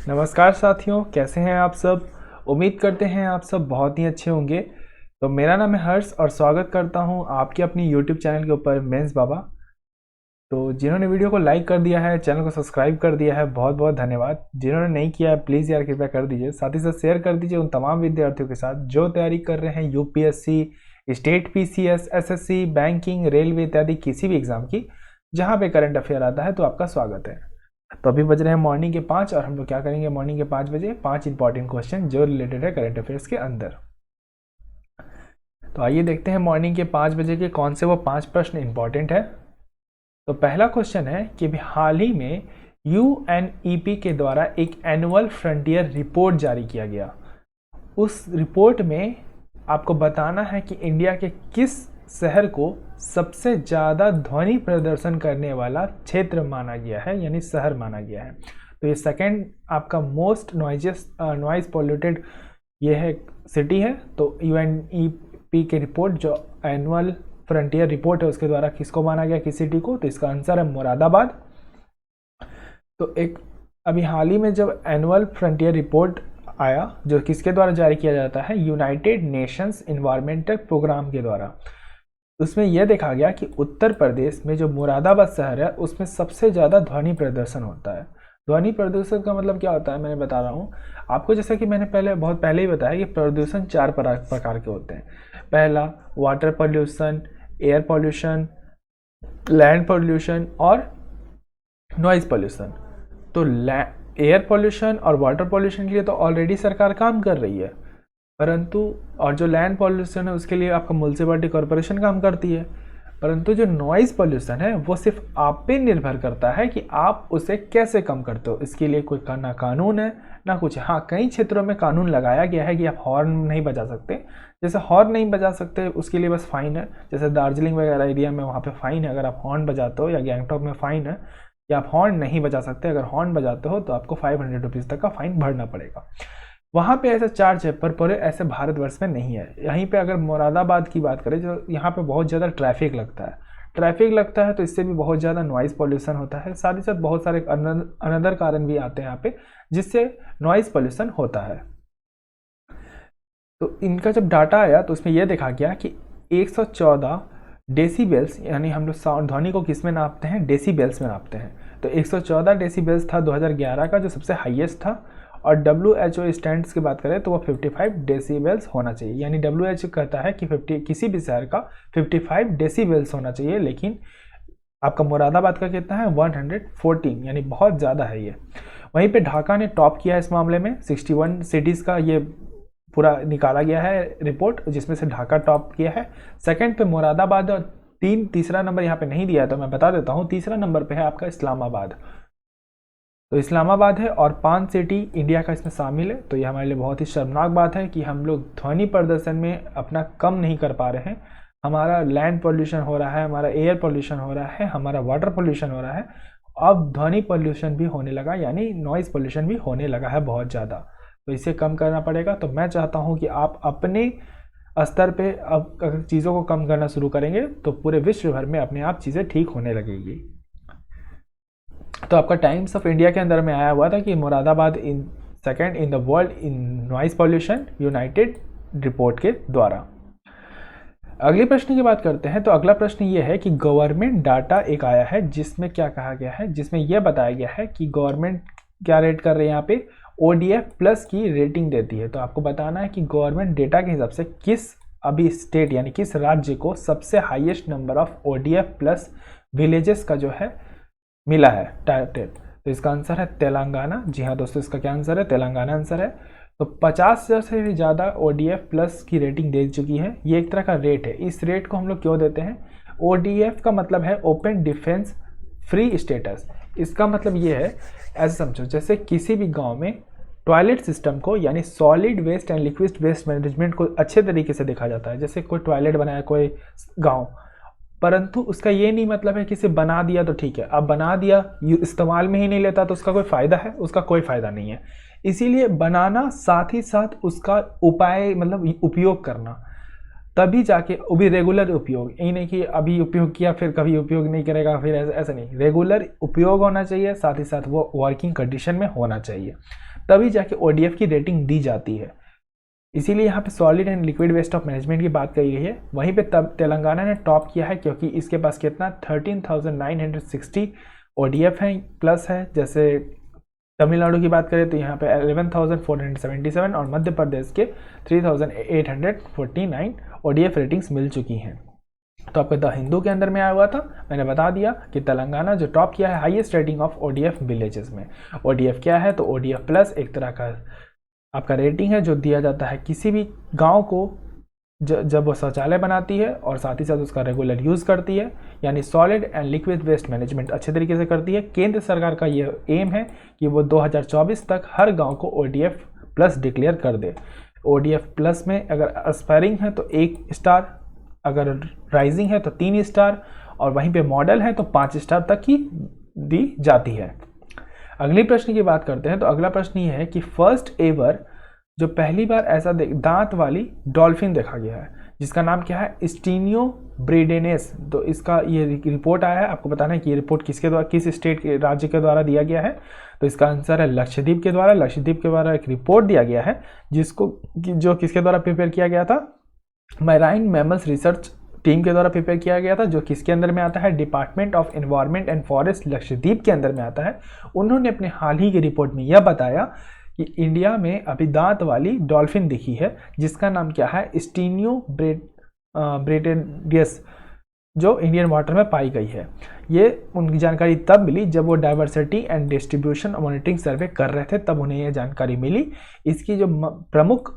नमस्कार साथियों, कैसे हैं आप सब। उम्मीद करते हैं आप सब बहुत ही अच्छे होंगे। तो मेरा नाम है हर्ष और स्वागत करता हूं आपके अपनी यूट्यूब चैनल के ऊपर मेंस बाबा। तो जिन्होंने वीडियो को लाइक कर दिया है, चैनल को सब्सक्राइब कर दिया है, बहुत बहुत धन्यवाद। जिन्होंने नहीं किया है प्लीज़ यार कृपया कर दीजिए। साथ ही साथ शेयर कर दीजिए उन तमाम विद्यार्थियों के साथ जो तैयारी कर रहे हैं UPSC, state PCS, SSC, banking, railway इत्यादि किसी भी एग्जाम की जहाँ पे करंट अफेयर आता है। तो आपका स्वागत है। तो अभी बज रहे हैं मॉर्निंग के 5 और हम लोग क्या करेंगे मॉर्निंग के 5 बजे 5 इंपॉर्टेंट क्वेश्चन जो रिलेटेड है करंट अफेयर्स के अंदर। तो आइए देखते हैं मॉर्निंग के 5 बजे के कौन से वो 5 प्रश्न इंपॉर्टेंट है। तो पहला क्वेश्चन है कि हाल ही में यूएनईपी के द्वारा एक एनुअल फ्रंटियर रिपोर्ट जारी किया गया। उस रिपोर्ट में आपको बताना है कि इंडिया के किस शहर को सबसे ज़्यादा ध्वनि प्रदर्शन करने वाला क्षेत्र माना गया है, यानी शहर माना गया है। तो ये सेकंड आपका मोस्ट नॉइज पॉल्यूटेड ये है सिटी है। तो यूएनईपी की रिपोर्ट जो एनुअल फ्रंटियर रिपोर्ट है उसके द्वारा किसको माना गया, किस सिटी को, तो इसका आंसर है मुरादाबाद। तो एक अभी हाल ही में जब एनुअल फ्रंटियर रिपोर्ट आया जो किसके द्वारा जारी किया जाता है, यूनाइटेड नेशंस इन्वायरमेंटल प्रोग्राम के द्वारा, उसमें यह देखा गया कि उत्तर प्रदेश में जो मुरादाबाद शहर है उसमें सबसे ज़्यादा ध्वनि प्रदूषण होता है। ध्वनि प्रदूषण का मतलब क्या होता है मैंने बता रहा हूँ आपको। जैसा कि मैंने बहुत पहले ही बताया कि प्रदूषण 4 प्रकार के होते हैं। पहला water pollution, air pollution, land pollution और नॉइज़ पॉल्यूशन। तो एयर पॉल्यूशन और वाटर पॉल्यूशन के लिए तो ऑलरेडी सरकार काम कर रही है, परंतु और जो लैंड पॉल्यूशन है उसके लिए आपका म्युनिसिपैलिटी कॉरपोरेशन काम करती है। परंतु जो नॉइज़ पॉल्यूशन है वो सिर्फ आप पे निर्भर करता है कि आप उसे कैसे कम करते हो। इसके लिए कोई ना कानून है ना कुछ है। हाँ, कई क्षेत्रों में कानून लगाया गया है कि आप हॉर्न नहीं बजा सकते। जैसे हॉर्न नहीं बजा सकते उसके लिए बस फाइन है। जैसे दार्जिलिंग वगैरह एरिया में वहाँ पे फाइन है अगर आप हॉर्न बजाते हो, या गैंगटॉक में फाइन है कि आप हॉर्न नहीं बजा सकते। अगर हॉर्न बजाते हो तो आपको 500 रुपीज़ तक का फाइन भरना पड़ेगा। वहाँ पे ऐसे चार्ज है, पर पूरे ऐसे भारतवर्ष में नहीं है। यहीं पे अगर मुरादाबाद की बात करें जो यहाँ पे बहुत ज़्यादा ट्रैफिक लगता है तो इससे भी बहुत ज़्यादा नॉइज़ पॉल्यूशन होता है। साथ ही साथ बहुत सारे अनदर कारण भी आते हैं यहाँ पे जिससे नॉइज़ पॉल्यूशन होता है। तो इनका जब डाटा आया तो उसमें यह देखा गया कि 114 डेसीबेल्स, यानी हम लोग साउंड ध्वनि को किस में नापते हैं, डेसीबेल्स में नापते हैं। तो 114 डेसीबेल्स था 2011 का जो सबसे हाईएस्ट था। और WHO स्टैंडर्ड्स की बात करें तो वो 55 डेसीबेल्स होना चाहिए। यानी WHO कहता है कि किसी भी शहर का 55 डेसीबेल्स होना चाहिए, लेकिन आपका मुरादाबाद का कितना है 114, यानी बहुत ज़्यादा है ये। वहीं पे ढाका ने टॉप किया है इस मामले में। 61 सिटीज़ का ये पूरा निकाला गया है रिपोर्ट जिसमें से ढाका टॉप किया है। सेकंड पे मुरादाबाद और तीसरा नंबर यहाँ पे नहीं दिया है तो मैं बता देता हूँ। तीसरा नंबर पे है आपका इस्लामाबाद। तो इस्लामाबाद है और 5 सिटी इंडिया का इसमें शामिल है। तो ये हमारे लिए बहुत ही शर्मनाक बात है कि हम लोग ध्वनि प्रदर्शन में अपना कम नहीं कर पा रहे हैं। हमारा लैंड पॉल्यूशन हो रहा है, हमारा एयर पॉल्यूशन हो रहा है, हमारा वाटर पॉल्यूशन हो रहा है, अब ध्वनि पॉल्यूशन भी होने लगा, यानी नॉइज़ पॉल्यूशन भी होने लगा है बहुत ज़्यादा। तो इसे कम करना पड़ेगा। तो मैं चाहता हूँ कि आप अपने स्तर पे अब अगर चीज़ों को कम करना शुरू करेंगे तो पूरे विश्व भर में अपने आप चीज़ें ठीक होने लगेगी। तो आपका टाइम्स ऑफ इंडिया के अंदर में आया हुआ था कि Moradabad in second in the world in noise pollution United report के द्वारा। अगले प्रश्न की बात करते हैं। तो अगला प्रश्न ये है कि गवर्नमेंट डाटा एक आया है जिसमें क्या कहा गया है, जिसमें यह बताया गया है कि गवर्नमेंट क्या रेट कर रही है यहाँ पे, ODF प्लस की रेटिंग देती है। तो आपको बताना है कि गवर्नमेंट डेटा के हिसाब से किस अभी स्टेट यानी किस राज्य को सबसे highest number of ODF plus villages का जो है मिला है टाइटल। तो इसका आंसर है तेलंगाना। जी हाँ दोस्तों, इसका क्या आंसर है, तेलंगाना आंसर है। तो 50 से भी ज़्यादा ODF प्लस की रेटिंग दे चुकी है। ये एक तरह का रेट है। इस रेट को हम लोग क्यों देते हैं, ODF का मतलब है ओपन डिफेंस फ्री स्टेटस। इसका मतलब ये है, ऐसे समझो जैसे किसी भी गांव में टॉयलेट सिस्टम को यानी solid waste and liquid waste management को अच्छे तरीके से देखा जाता है। जैसे कोई टॉयलेट बनाया कोई गाँव, परंतु उसका ये नहीं मतलब है कि इसे बना दिया तो ठीक है, अब बना दिया इस्तेमाल में ही नहीं लेता तो उसका कोई फ़ायदा है, उसका कोई फ़ायदा नहीं है। इसीलिए बनाना साथ ही साथ उसका उपाय मतलब उपयोग करना। तभी जाके, वो भी रेगुलर उपयोग, यही नहीं कि अभी उपयोग किया फिर कभी उपयोग नहीं करेगा, फिर ऐसा नहीं, रेगुलर उपयोग होना चाहिए, साथ ही साथ वो वर्किंग कंडीशन में होना चाहिए, तभी जाके ODF की रेटिंग दी जाती है। इसीलिए यहाँ पे solid and liquid waste of management की बात कही गई है। वहीं पे तब तेलंगाना ने टॉप किया है, क्योंकि इसके पास कितना 13,960 ODF हैं प्लस है। जैसे तमिलनाडु की बात करें तो यहाँ पे 11,477 और मध्य प्रदेश के 3,849 ODF रेटिंग्स मिल चुकी हैं। तो आपका द हिंदू के अंदर में आया हुआ था, मैंने बता दिया कि तेलंगाना जो टॉप किया है highest rating of ODF villages में। ODF क्या है, तो ODF प्लस एक तरह का आपका रेटिंग है जो दिया जाता है किसी भी गांव को जब वो शौचालय बनाती है और साथ ही साथ उसका रेगुलर यूज़ करती है, यानी solid and liquid waste management अच्छे तरीके से करती है। केंद्र सरकार का ये एम है कि वो 2024 तक हर गांव को ODF प्लस डिक्लेयर कर दे। ODF प्लस में अगर एस्पायरिंग है तो 1 स्टार, अगर राइजिंग है तो 3 स्टार, और वहीं पे मॉडल है तो 5 स्टार तक की दी जाती है। अगले प्रश्न की बात करते हैं। तो अगला प्रश्न ये है कि फर्स्ट एवर जो पहली बार ऐसा दांत वाली डॉल्फिन देखा गया है, जिसका नाम क्या है, स्टीनियो ब्रिडेनेस। तो इसका ये रिपोर्ट आया है, आपको बताना है कि ये रिपोर्ट किसके द्वारा, किस स्टेट के राज्य के द्वारा दिया गया है। तो इसका आंसर है लक्षद्वीप के द्वारा। लक्षद्वीप के द्वारा एक रिपोर्ट दिया गया है जिसको जो किसके द्वारा प्रिपेयर किया गया था, मैराइन मैमल्स रिसर्च टीम के द्वारा प्रिपेयर किया गया था, जो किसके अंदर में आता है, department of environment and forest Lakshadweep के अंदर में आता है। उन्होंने अपने हाल ही की रिपोर्ट में यह बताया कि इंडिया में अभी दांत वाली डॉल्फिन दिखी है, जिसका नाम क्या है, स्टीनियो ब्रिडेनियस, जो इंडियन वाटर में पाई गई है। ये उनकी जानकारी तब मिली जब वो डाइवर्सिटी एंड डिस्ट्रीब्यूशन मॉनिटरिंग सर्वे कर रहे थे, तब उन्हें यह जानकारी मिली। इसकी जो प्रमुख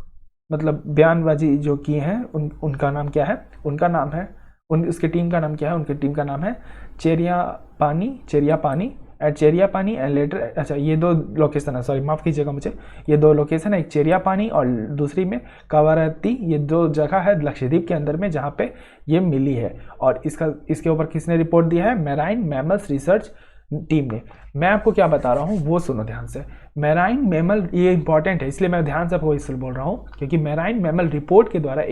मतलब बयानबाजी जो की हैं उनका नाम क्या है, उनका नाम है उसकी टीम का नाम क्या है, उनकी टीम का नाम है चेरियापानी एंड लेटर। अच्छा, ये 2 लोकेशन है, सॉरी माफ़ कीजिएगा मुझे, ये 2 लोकेशन है, एक चेरियापानी और दूसरी में कावारती। ये 2 जगह है लक्षद्वीप के अंदर में जहाँ पे ये मिली है। और इसके ऊपर किसने रिपोर्ट दिया है, मैराइन मैमल्स रिसर्च टीम ने। मैं आपको क्या बता रहा हूँ वो सुनो ध्यान से। मैराइन मैमल, ये इंपॉर्टेंट है इसलिए मैं ध्यान से आपको इसलिए बोल रहा हूँ क्योंकि मैराइन मैमल रिपोर्ट के द्वारा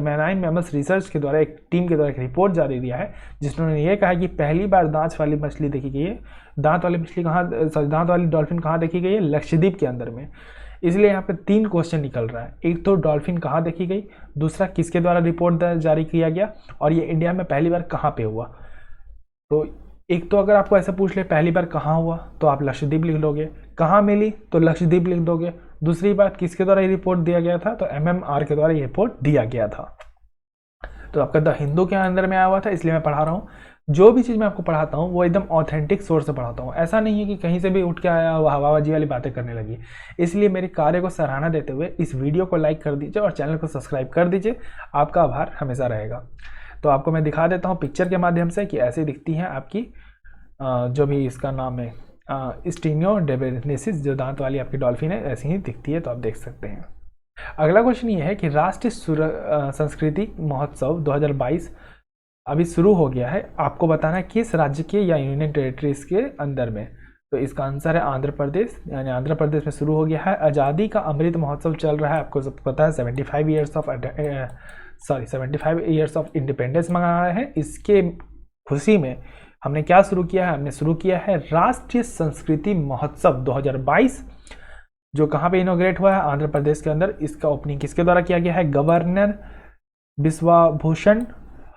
मैराइन मैमल्स रिसर्च के द्वारा एक टीम के द्वारा एक रिपोर्ट जारी दिया है, जिसने ये कहा कि पहली बार दांत वाली मछली देखी गई है। दांत वाली डॉल्फिन कहाँ देखी गई है, लक्षद्वीप के अंदर में। इसलिए यहाँ पे 3 क्वेश्चन निकल रहा है। एक तो डॉल्फिन कहाँ देखी गई, दूसरा किसके द्वारा रिपोर्ट जारी किया गया, और ये इंडिया में पहली बार कहाँ पे हुआ। तो एक तो अगर आपको ऐसा पूछ ले पहली बार कहाँ हुआ तो आप लक्षद्वीप लिख दोगे, कहाँ मिली तो लक्षद्वीप लिख दोगे। दूसरी बात किसके द्वारा ये रिपोर्ट दिया गया था, तो MMR के द्वारा ये रिपोर्ट दिया गया था। तो आपका द हिंदू के अंदर में आया हुआ था, इसलिए मैं पढ़ा रहा हूँ। जो भी चीज़ मैं आपको पढ़ाता हूँ वो एकदम ऑथेंटिक सोर्स से पढ़ाता हूँ। ऐसा नहीं है कि कहीं से भी उठ के आया हवाबाजी वाली बातें करने लगी। इसलिए मेरे कार्य को सराहना देते हुए इस वीडियो को लाइक कर दीजिए और चैनल को सब्सक्राइब कर दीजिए। आपका आभार हमेशा रहेगा। तो आपको मैं दिखा देता हूँ पिक्चर के माध्यम से कि ऐसी दिखती हैं आपकी जो भी इसका नाम है स्टीनियो ब्रिडेनेसिस, जो दांत वाली आपकी डॉल्फिन है, ऐसी ही दिखती है। तो आप देख सकते हैं। अगला क्वेश्चन ये है कि राष्ट्रीय संस्कृति महोत्सव 2022 अभी शुरू हो गया है। आपको बताना है किस राज्य के या यूनियन टेरिटरीज के अंदर में। तो इसका आंसर है आंध्र प्रदेश, यानी आंध्र प्रदेश में शुरू हो गया है। आज़ादी का अमृत महोत्सव चल रहा है, आपको सब पता है। 75 ईयर्स ऑफ इंडिपेंडेंस मना रहे हैं। इसके खुशी में हमने क्या शुरू किया है, हमने शुरू किया है राष्ट्रीय संस्कृति महोत्सव 2022, जो कहाँ पे इनोग्रेट हुआ है, आंध्र प्रदेश के अंदर। इसका ओपनिंग किसके द्वारा किया गया है, गवर्नर बिश्वाभूषण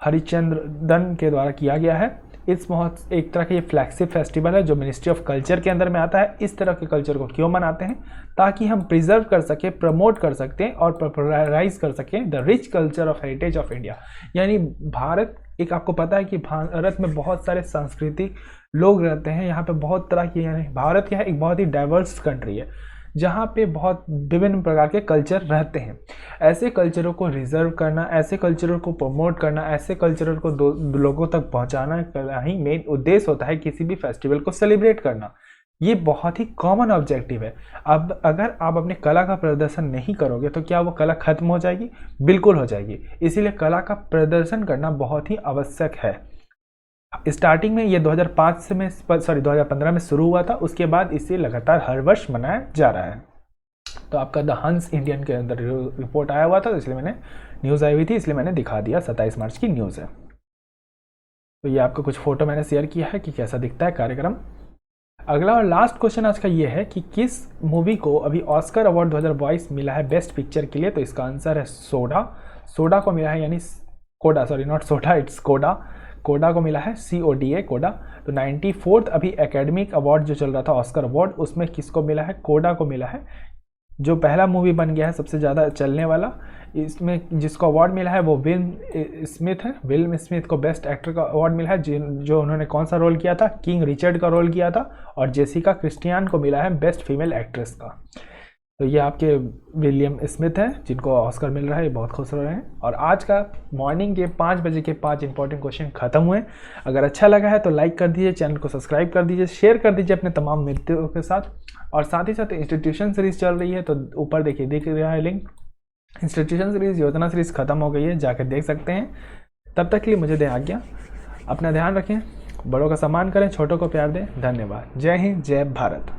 हरिचंद्रन के द्वारा किया गया है। इस महोत्सव एक तरह का ये फ्लैगशिप फेस्टिवल है जो मिनिस्ट्री ऑफ कल्चर के अंदर में आता है। इस तरह के कल्चर को क्यों मनाते हैं, ताकि हम प्रिजर्व कर सकें, प्रमोट कर सकते हैं और पॉपुलराइज कर सकें the rich culture of heritage of India. यानी भारत एक, आपको पता है कि भारत में बहुत सारे सांस्कृतिक लोग रहते हैं। यहाँ पे बहुत तरह की, यानी भारत क्या है, एक बहुत ही डाइवर्स कंट्री है जहाँ पे बहुत विभिन्न प्रकार के कल्चर रहते हैं। ऐसे कल्चरों को रिजर्व करना, ऐसे कल्चरों को प्रमोट करना, ऐसे कल्चरों को लोगों तक पहुँचाना का ही मेन उद्देश्य होता है किसी भी फेस्टिवल को सेलिब्रेट करना। ये बहुत ही कॉमन ऑब्जेक्टिव है। अब अगर आप अपने कला का प्रदर्शन नहीं करोगे तो क्या वो कला खत्म हो जाएगी? बिल्कुल हो जाएगी। इसीलिए कला का प्रदर्शन करना बहुत ही आवश्यक है। स्टार्टिंग में ये 2015 में शुरू हुआ था, उसके बाद इसे लगातार हर वर्ष मनाया जा रहा है। तो आपका द हंस इंडियन के अंदर रिपोर्ट आया हुआ था, तो इसलिए मैंने न्यूज़ आई हुई थी, इसलिए मैंने दिखा दिया। 27 मार्च की न्यूज़ है। तो ये आपको कुछ फोटो मैंने शेयर किया है कि कैसा दिखता है कार्यक्रम। अगला और लास्ट क्वेश्चन आज का ये है कि किस मूवी को अभी ऑस्कर अवार्ड 2022 मिला है बेस्ट पिक्चर के लिए? तो इसका आंसर है सोडा। सोडा को मिला है, यानी कोडा, सॉरी नॉट सोडा, इट्स कोडा। कोडा को मिला है CODA, कोडा। तो 94th अभी एकेडमिक अवार्ड जो चल रहा था ऑस्कर अवार्ड, उसमें किसको मिला है? कोडा को मिला है, जो पहला मूवी बन गया है सबसे ज़्यादा चलने वाला। इसमें जिसको अवार्ड मिला है वो विल्म स्मिथ है। विल्म स्मिथ को बेस्ट एक्टर का अवार्ड मिला है, जो उन्होंने कौन सा रोल किया था? किंग रिचर्ड का रोल किया था। और जेसिका क्रिस्टियन को मिला है बेस्ट फीमेल एक्ट्रेस का। तो ये आपके विलियम स्मिथ हैं जिनको ऑस्कर मिल रहा है, ये बहुत खुश हो रहे हैं। और आज का मॉर्निंग के 5 बजे के 5 इंपॉर्टेंट क्वेश्चन खत्म हुए। अगर अच्छा लगा है तो लाइक कर दीजिए, चैनल को सब्सक्राइब कर दीजिए, शेयर कर दीजिए अपने तमाम मित्रों के साथ। और साथ ही साथ इंस्टीट्यूशन सीरीज़ चल रही है, तो ऊपर देखिए दिख रहा है लिंक। इंस्टीट्यूशन सीरीज़, योजना सीरीज़ खत्म हो गई है, जाकर देख सकते हैं। तब तक के लिए मुझे दें आज्ञा। अपना ध्यान रखें, बड़ों का सम्मान करें, छोटों को प्यार दें। धन्यवाद। जय हिंद, जय भारत।